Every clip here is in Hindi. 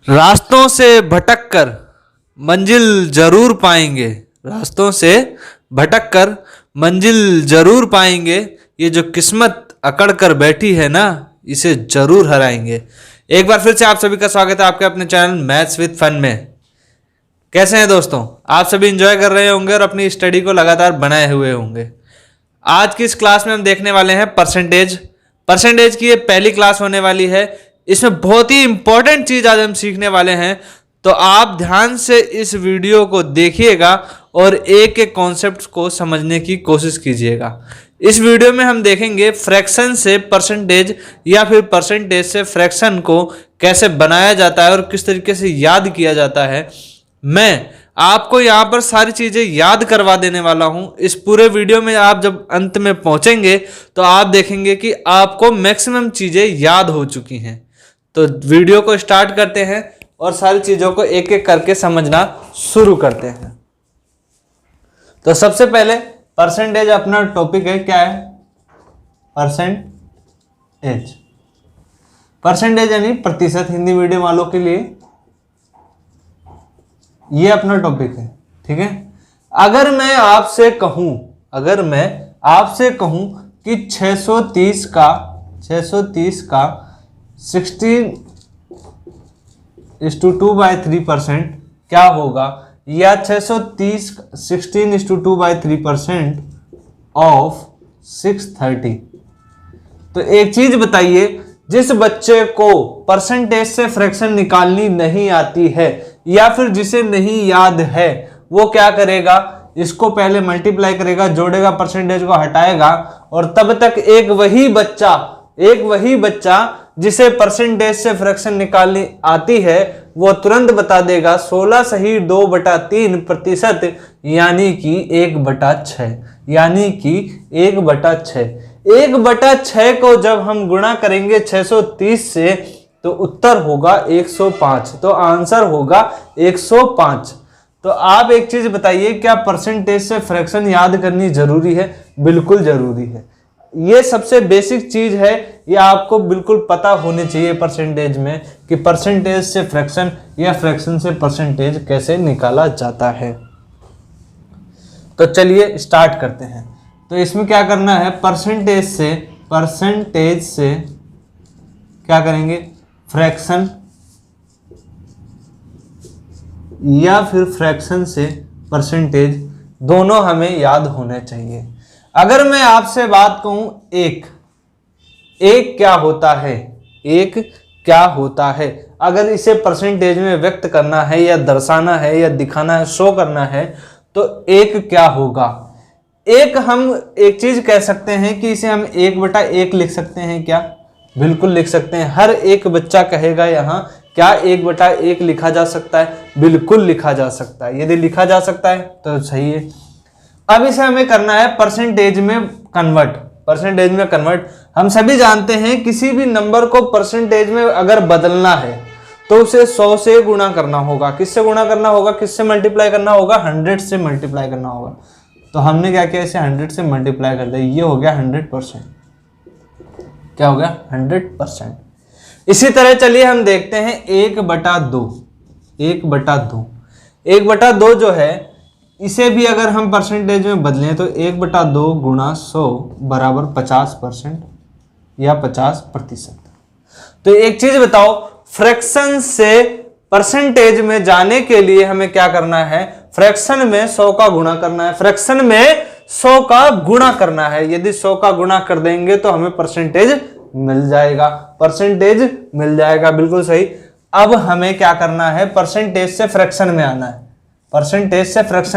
रास्तों से भटक कर मंजिल जरूर पाएंगे। रास्तों से भटक कर मंजिल जरूर पाएंगे। ये जो किस्मत अकड़ कर बैठी है ना, इसे जरूर हराएंगे। एक बार फिर से आप सभी का स्वागत है आपके अपने चैनल मैथ्स विद फन में। कैसे हैं दोस्तों? आप सभी एंजॉय कर रहे होंगे और अपनी स्टडी को लगातार बनाए हुए होंगे। आज की इस क्लास में हम देखने वाले हैं परसेंटेज की ये पहली क्लास होने वाली है। इसमें बहुत ही इंपॉर्टेंट चीज आज हम सीखने वाले हैं, तो आप ध्यान से इस वीडियो को देखिएगा और एक एक कॉन्सेप्ट को समझने की कोशिश कीजिएगा। इस वीडियो में हम देखेंगे फ्रैक्शन से परसेंटेज या फिर परसेंटेज से फ्रैक्शन को कैसे बनाया जाता है और किस तरीके से याद किया जाता है। मैं आपको यहाँ पर सारी चीजें याद करवा देने वाला हूं। इस पूरे वीडियो में आप जब अंत में पहुंचेंगे तो आप देखेंगे कि आपको मैक्सिमम चीजें याद हो चुकी हैं। तो वीडियो को स्टार्ट करते हैं और सारी चीजों को एक एक करके समझना शुरू करते हैं। तो सबसे पहले परसेंटेज अपना टॉपिक है, क्या है? परसेंटेज यानी प्रतिशत, हिंदी मीडियम वालों के लिए ये अपना टॉपिक है, ठीक है। अगर मैं आपसे कहूं कि 630 का 16:2/3% क्या होगा, या 630 16:2/3% ऑफ 630। तो एक चीज बताइए, जिस बच्चे को परसेंटेज से फ्रैक्शन निकालनी नहीं आती है या फिर जिसे नहीं याद है, वो क्या करेगा? इसको पहले मल्टीप्लाई करेगा, जोड़ेगा, परसेंटेज को हटाएगा और तब तक एक वही बच्चा जिसे परसेंटेज से फ्रैक्शन निकालनी आती है वो तुरंत बता देगा 16 सही 2/3%, यानी कि 1/6, यानी कि 1/6। 1/6 को जब हम गुणा करेंगे 630 से तो उत्तर होगा 105। तो आंसर होगा 105। तो आप एक चीज बताइए, क्या परसेंटेज से फ्रैक्शन याद करनी जरूरी है? बिल्कुल जरूरी है। ये सबसे बेसिक चीज है, ये आपको बिल्कुल पता होनी चाहिए परसेंटेज में कि परसेंटेज से फ्रैक्शन या फ्रैक्शन से परसेंटेज कैसे निकाला जाता है। तो चलिए स्टार्ट करते हैं। तो इसमें क्या करना है, परसेंटेज से क्या करेंगे? फ्रैक्शन या फिर फ्रैक्शन से परसेंटेज, दोनों हमें याद होने चाहिए। अगर मैं आपसे बात कहूं एक क्या होता है, अगर इसे परसेंटेज में व्यक्त करना है या दर्शाना है या दिखाना है, शो करना है, तो एक क्या होगा? एक, हम एक चीज कह सकते हैं कि इसे हम 1/1 लिख सकते हैं। क्या? बिल्कुल लिख सकते हैं। हर एक बच्चा कहेगा यहाँ, क्या 1/1 लिखा जा सकता है? बिल्कुल लिखा जा सकता है। यदि लिखा जा सकता है तो सही है। अब इसे हमें करना है परसेंटेज में कन्वर्ट। हम सभी जानते हैं किसी भी नंबर को परसेंटेज में अगर बदलना है तो उसे 100 से गुणा करना होगा। किससे गुणा करना होगा? किससे मल्टीप्लाई करना होगा? 100 से मल्टीप्लाई करना होगा। तो हमने क्या किया, इसे 100 से मल्टीप्लाई कर दिया, ये हो गया 100%। क्या हो गया? 100%। इसी तरह चलिए हम देखते हैं 1/2 जो है, इसे भी अगर हम परसेंटेज में बदलें तो 1/2 गुणा 100 बराबर 50% या 50%। तो एक चीज बताओ, फ्रैक्शन से परसेंटेज में जाने के लिए हमें क्या करना है? फ्रैक्शन में 100 का गुणा करना है। यदि 100 का गुणा कर देंगे तो हमें परसेंटेज मिल जाएगा। बिल्कुल सही। अब हमें क्या करना है? परसेंटेज से फ्रैक्शन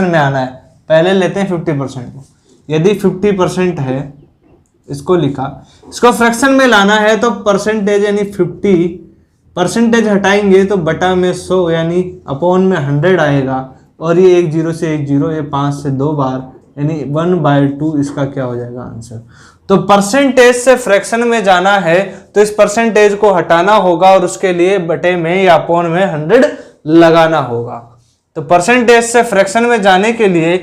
में आना है। पहले लेते हैं 50% को। यदि 50% है, इसको लिखा, इसको फ्रैक्शन में लाना है तो परसेंटेज यानी 50% हटाएंगे तो बटा में 100 यानी अपॉन में 100 आएगा, और ये 1 0 से 1 0, ये 5 से 2 बार यानी 1/2 इसका क्या हो जाएगा आंसर। तो परसेंटेज से फ्रैक्शन में जाना है तो इस परसेंटेज को हटाना होगा और उसके लिए बटे में या अपॉन में 100 लगाना होगा। तो परसेंटेज से फ्रैक्शन में जाने के लिए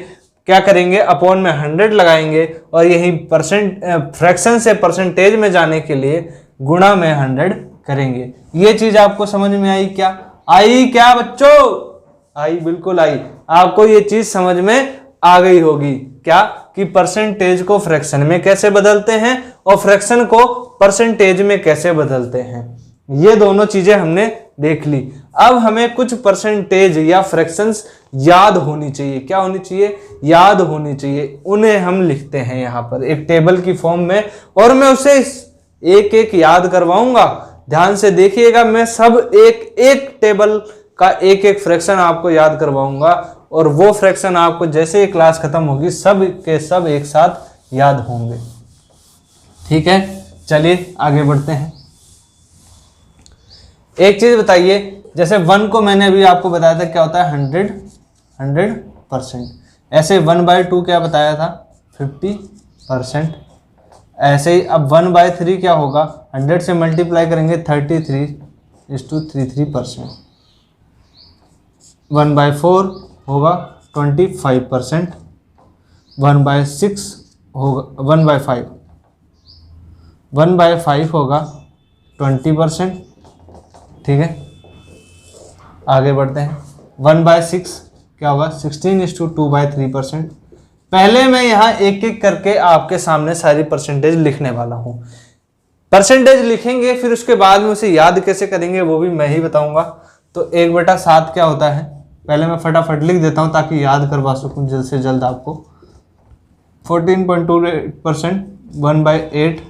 क्या करेंगे? अपॉन में 100 लगाएंगे और यही फ्रैक्शन से परसेंटेज में जाने के लिए गुणा में 100 करेंगे। ये चीज आपको समझ में आई क्या? आई क्या बच्चों? आई, बिल्कुल आई। आपको ये चीज समझ में आ गई होगी क्या कि परसेंटेज को फ्रैक्शन में कैसे बदलते हैं और फ्रैक्शन को परसेंटेज में कैसे बदलते हैं। ये दोनों चीजें हमने देख ली। अब हमें कुछ परसेंटेज या फ्रैक्शंस याद होनी चाहिए। क्या होनी चाहिए? याद होनी चाहिए। उन्हें हम लिखते हैं यहाँ पर एक टेबल की फॉर्म में, और मैं उसे एक एक याद करवाऊंगा। ध्यान से देखिएगा, मैं सब एक एक टेबल का एक एक फ्रैक्शन आपको याद करवाऊंगा, और वो फ्रैक्शन आपको जैसे ही क्लास खत्म होगी सब के सब एक साथ याद होंगे। ठीक है, चलिए आगे बढ़ते हैं। एक चीज बताइए, जैसे 1 को मैंने अभी आपको बताया था क्या होता है, 100%। ऐसे 1/2 क्या बताया था, 50%। ऐसे ही अब 1/3 क्या होगा, 100 से मल्टीप्लाई करेंगे 33:33%। 1/4 होगा 25%। 1/6 होगा 1/5 1/5 होगा 20%। ठीक है, आगे बढ़ते हैं। 1/6 क्या होगा, 16:2/3%। पहले मैं यहाँ एक एक करके आपके सामने सारी परसेंटेज लिखने वाला हूँ। परसेंटेज लिखेंगे, फिर उसके बाद में उसे याद कैसे करेंगे वो भी मैं ही बताऊंगा। तो 1/7 क्या होता है, पहले मैं फटाफट लिख देता हूँ ताकि याद करवा सकूँ जल्द से जल्द आपको। 14.28%। 1/8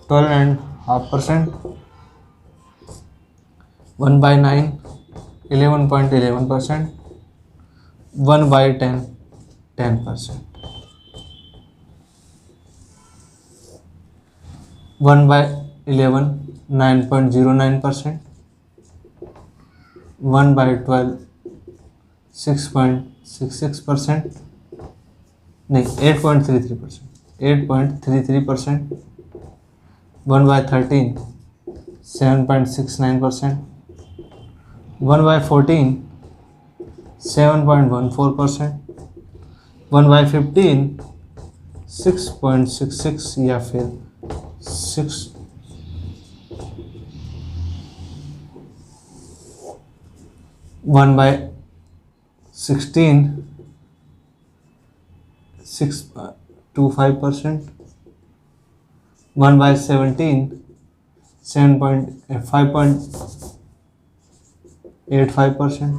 12.5%। 1/9 11.11%। 1/10 10%। 1/11 9.09%। 1/12 6.66%, नहीं 8.33%। 1/13 7.69%। 1/14 7.14%। 1/15 6.66 या फिर 6। 1/16 6.25%। 1/17 5.85%।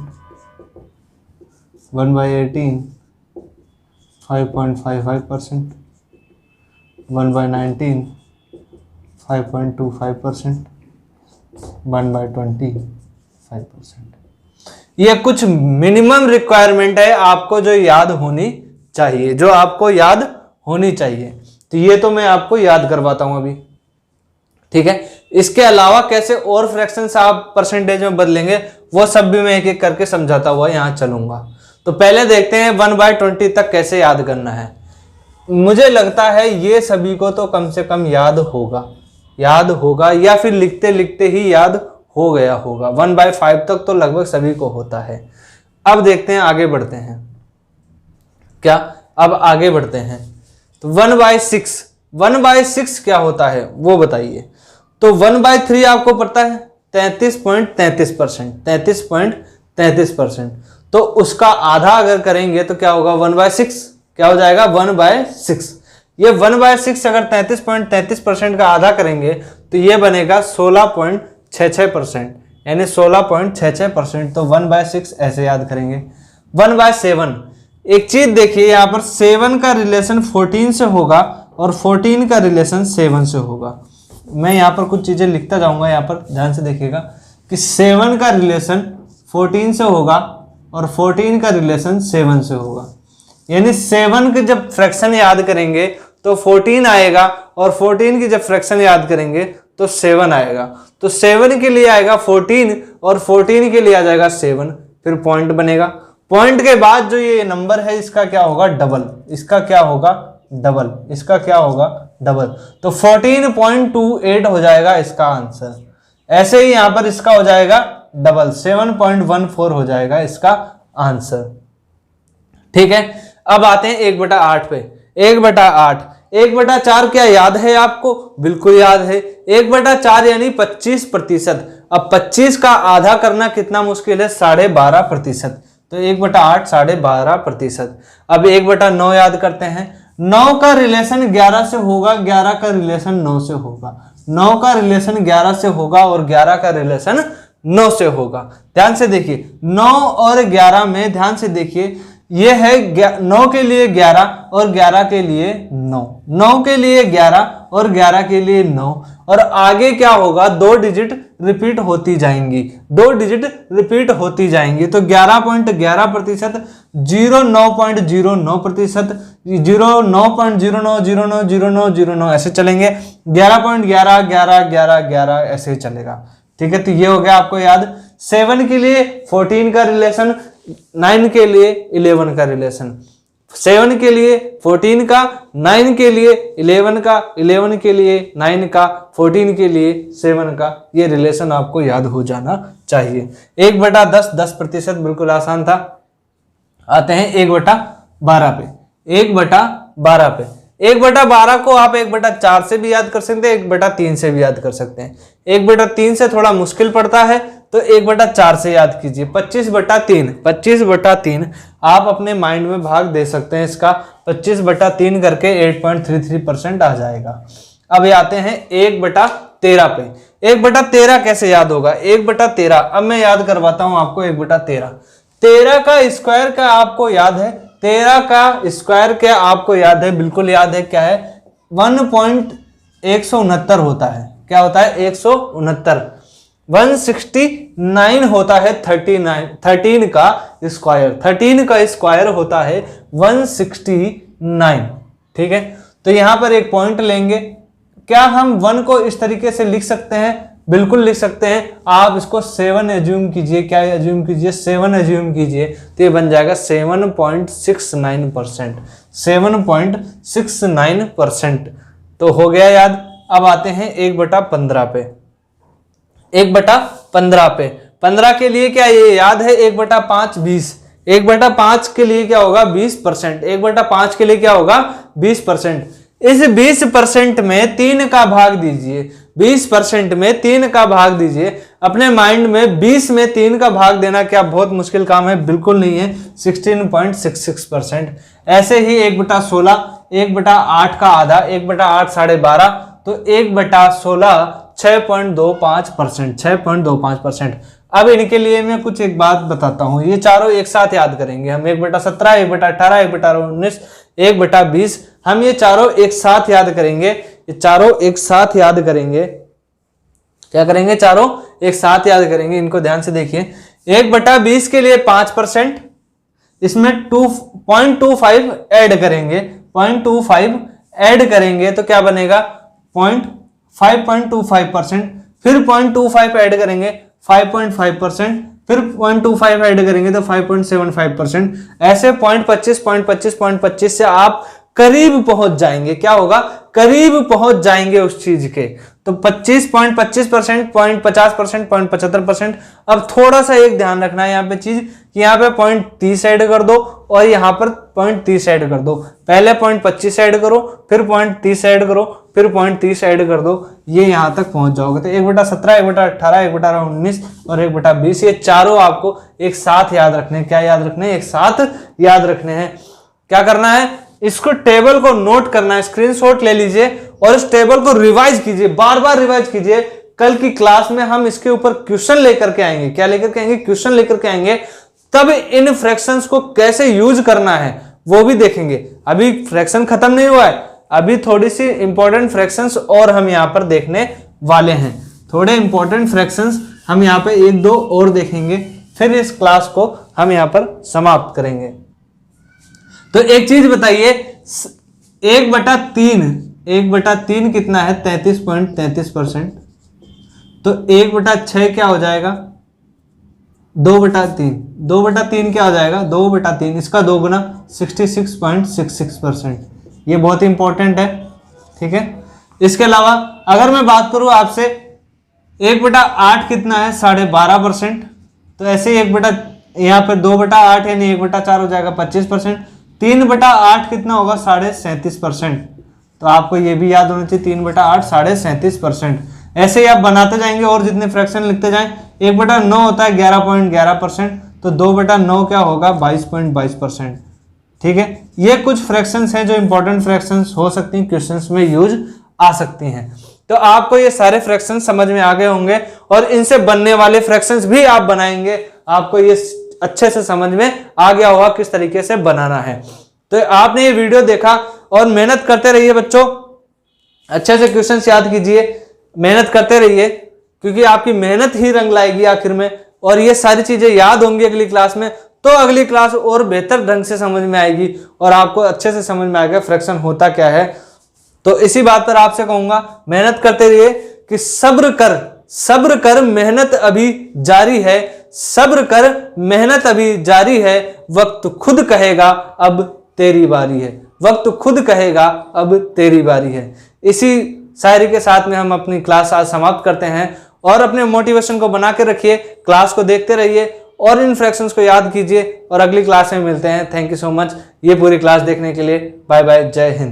1/18 5.55%। 1/19 5.25%। 1/20 5%। ये कुछ मिनिमम रिक्वायरमेंट है आपको जो याद होनी चाहिए, जो आपको याद होनी चाहिए। तो ये तो मैं आपको याद करवाता हूं अभी। ठीक है, इसके अलावा कैसे और फ्रैक्शंस आप परसेंटेज में बदलेंगे वो सब भी मैं एक एक करके समझाता हुआ यहां चलूंगा। तो पहले देखते हैं 1/20 तक कैसे याद करना है। मुझे लगता है ये सभी को तो कम से कम याद होगा या फिर लिखते लिखते ही याद हो गया होगा। 1/5 तक तो लगभग सभी को होता है। अब देखते हैं, आगे बढ़ते हैं। क्या, अब आगे बढ़ते हैं। तो 1/6 क्या होता है वो बताइए। तो 1/3 आपको पता है 33.33%। 33.33%। तो उसका आधा अगर करेंगे तो क्या होगा, 1/6 क्या हो जाएगा, 1/6। ये 1/6 अगर 33.33% का आधा करेंगे तो ये बनेगा 16.66%, यानी 16.66%। तो 1/6 ऐसे याद करेंगे। 1/7, एक चीज देखिए यहाँ पर 7 का रिलेशन 14 से होगा और 14 का रिलेशन 7 से होगा। मैं यहाँ पर कुछ चीजें लिखता जाऊंगा, यहाँ पर ध्यान से देखिएगा कि 7 का रिलेशन 14 से होगा और 14 का रिलेशन 7 से होगा। यानी 7 के जब फ्रैक्शन याद करेंगे तो 14 आएगा और 14 की जब फ्रैक्शन याद करेंगे तो 7 आएगा। तो 7 के लिए आएगा 14 और 14 के लिए आ जाएगा 7, फिर पॉइंट बनेगा। पॉइंट के बाद जो ये नंबर है इसका क्या होगा, डबल। इसका क्या होगा, डबल। इसका क्या होगा, डबल। तो 14.28 हो जाएगा इसका आंसर। ऐसे ही यहां पर इसका हो जाएगा डबल, 7.14 हो जाएगा इसका आंसर। ठीक है, अब आते हैं 1/8 पे। 1/8 1/4 क्या याद है आपको? बिल्कुल याद है। 1/4 यानी 25%। अब 25 का आधा करना कितना मुश्किल है? 12.5%। तो 1/8 12.5%। अब 1/9 याद करते हैं। 9 का रिलेशन 11 से होगा, 11 का रिलेशन 9 से होगा, 9 का रिलेशन 11 से होगा और 11 का रिलेशन 9 से होगा। ध्यान से देखिए 9 और 11 में, ध्यान से देखिए ये है 9 के लिए 11 और 11 के लिए 9, 9 के लिए 11 और 11 के लिए 9, और आगे क्या होगा? 2 डिजिट रिपीट होती जाएंगी, 2 डिजिट रिपीट होती जाएंगी। तो 11.11%, 09.09%, 09.09090909 ऐसे चलेंगे, 11.111111 ऐसे ही चलेगा। ठीक है, तो ये हो गया आपको याद। 7 के लिए 14 का रिलेशन, 9 के लिए 11 का रिलेशन, 7 के लिए 14 का, 9 के लिए 11 का, 11 के लिए 9 का, 14 के लिए 7 का, ये रिलेशन आपको याद हो जाना चाहिए। 1/10 10%, बिल्कुल आसान था। आते हैं 1/12 पे। 1/12 पे 1/12 को आप 1/4 से भी याद कर सकते हैं, 1/3 से भी याद कर सकते हैं। 1/3 से थोड़ा मुश्किल पड़ता है तो 1/4 से याद कीजिए। 25/3, 25/3 आप अपने माइंड में भाग दे सकते हैं इसका। 25/3 करके 8.33% आ जाएगा। अब आते हैं 1/13 पे। 1/13 कैसे याद होगा? 1/13 अब मैं याद करवाता हूं आपको। 1/13, 13 का स्क्वायर का आपको याद है? 13 का स्क्वायर क्या आपको याद है? बिल्कुल याद है। क्या है? 1.169 होता है। क्या होता है? 169। 169 होता है 39, 13 का स्क्वायर, 13 का स्क्वायर होता है 169। ठीक है, तो यहां पर एक पॉइंट लेंगे। क्या हम 1 को इस तरीके से लिख सकते हैं? बिल्कुल लिख सकते हैं। आप इसको 7 एज्यूम कीजिए। क्या एज्यूम कीजिए? 7 एज्यूम कीजिए, तो ये बन जाएगा 7.69%। 7.69%। तो हो गया याद। अब आते हैं 1/15 पे। 1/15 पे 15 के लिए क्या ये याद है? 1/5 20। 1/5 के लिए क्या होगा? 20%। 1/5 के लिए क्या होगा? 20%। इस 20% में 3 का भाग दीजिए। 20% में 3 का भाग दीजिए। अपने माइंड में 20 में 3 का भाग देना क्या बहुत मुश्किल काम है? बिल्कुल नहीं है। 16.66%। ऐसे ही 1/16, 1/8 का आधा, 1/8 12.5, तो 1/16 6.25%, 6.25%। अब इनके लिए मैं कुछ एक बात बताता हूं। ये चारों एक साथ याद करेंगे हम। 1/17, 1/18, 1/19, 1/20, हम ये चारों एक साथ याद करेंगे। ये चारों एक साथ याद करेंगे। क्या करेंगे? चारों एक साथ याद करेंगे। इनको ध्यान से देखिए। 1/20 के लिए 5%, इसमें 2.25 ऐड करेंगे। 0.25 ऐड करेंगे तो क्या बनेगा? 5.25%। फिर 0.25 ऐड करेंगे 5.5%। फिर 0.25 ऐड करेंगे तो 5.75%। ऐसे 0.25 से आप करीब पहुंच जाएंगे। क्या होगा? करीब पहुंच जाएंगे उस चीज के। तो 25.25%, 0.50%, 0.75%। अब थोड़ा सा एक ध्यान रखना है यहाँ पे चीज कि यहाँ पे 0.30 ऐड कर दो और यहाँ पर 0.30 ऐड कर दो। पहले 0.25 ऐड करो, फिर 0.30 ऐड करो, फिर 0.30 ऐड कर दो, ये यहां तक पहुंच जाओगे। तो 1/17, 1/18, 1/19 और 1/20 ये चारों आपको एक साथ याद रखने हैं। क्या याद रखने हैं? एक साथ याद रखने हैं। क्या करना है? इसको टेबल को नोट करना है, स्क्रीनशॉट ले लीजिए और इस टेबल को रिवाइज कीजिए, बार बार रिवाइज कीजिए। कल की क्लास में हम इसके ऊपर क्वेश्चन लेकर के आएंगे। क्या लेकर के आएंगे? क्वेश्चन लेकर के आएंगे। तब इन फ्रैक्शंस को कैसे यूज करना है वो भी देखेंगे। अभी फ्रैक्शन खत्म नहीं हुआ है, अभी थोड़ी सी इंपॉर्टेंट फ्रैक्शंस और हम यहां पर देखने वाले हैं। थोड़े इंपॉर्टेंट फ्रैक्शंस हम यहां पे 1-2 और देखेंगे, फिर इस क्लास को हम यहां पर समाप्त करेंगे। तो एक चीज बताइए, 1/3 कितना है? 33.33%। तो 1/6 क्या हो जाएगा? 2/3। 2/3 क्या हो जाएगा? 2/3, इसका 2 गुना 66.66%। ये बहुत इंपॉर्टेंट है। ठीक है, इसके अलावा अगर मैं बात करूं आपसे 1/8 कितना है? 12.5%। तो ऐसे यहाँ पर 2/8 यानी 1/4 हो जाएगा 25%। 3/8 कितना होगा? 37.5%। तो तो आपको ये भी याद होना चाहिए 3/8 37.5%। ऐसे ही आप बनाते जाएंगे और जितने फ्रैक्शन लिखते जाएं। 1/9 होता है 11.11%, तो 2/9 क्या होगा 22.22%। ठीक है, ये कुछ फ्रैक्शंस हैं जो इंपॉर्टेंट फ्रैक्शंस हो सकती हैं, क्वेश्चंस में यूज आ सकती हैं। तो आपको ये सारे फ्रैक्शंस समझ में आ गए होंगे और इनसे बनने वाले फ्रैक्शंस भी आप बनाएंगे, आपको ये अच्छे से समझ में आ गया होगा किस तरीके से बनाना है। तो आपने ये वीडियो देखा और मेहनत करते रहिए बच्चों, अच्छे से क्वेश्चंस याद कीजिए, मेहनत करते रहिए, क्योंकि आपकी मेहनत ही रंग लाएगी आखिर में। और ये सारी चीजें याद होंगी अगली क्लास में, तो अगली क्लास और बेहतर ढंग से समझ में आएगी और आपको अच्छे से समझ में आएगा फ्रैक्शन होता क्या है। तो इसी बात पर आपसे कहूंगा, मेहनत करते रहिए कि सब्र कर मेहनत अभी जारी है, सब्र कर मेहनत अभी जारी है, वक्त खुद कहेगा अब तेरी बारी है, वक्त खुद कहेगा अब तेरी बारी है। इसी शायरी के साथ में हम अपनी क्लास आज समाप्त करते हैं और अपने मोटिवेशन को बना के रखिए, क्लास को देखते रहिए और इन फ्रैक्शंस को याद कीजिए और अगली क्लास में मिलते हैं। थैंक यू सो मच ये पूरी क्लास देखने के लिए। बाय बाय, जय हिंद।